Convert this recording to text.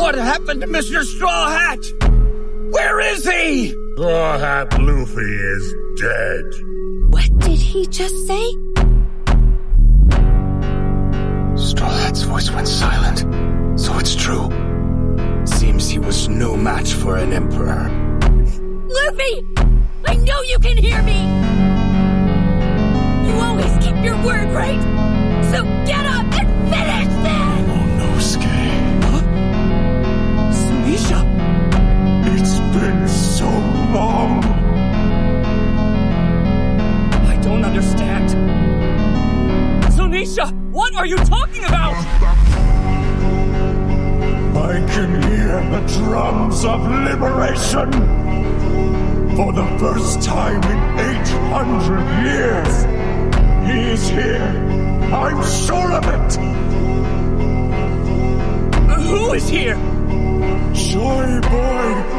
What happened to Mr. Straw Hat? Where is he? Straw Hat Luffy is dead. What did he just say? Straw Hat's voice went silent. So it's true. Seems he was no match for an emperor. Luffy! I know you can hear me! You always keep your word, right? So get up and finish this! Momonosuke. Huh? Sunisha! It's been so long. I don't understand. Sunisha, what are you talking about? I can hear the drums of liberation. For the first time in 800 years. He is here. I'm sure of it. Who is here? Joy Boy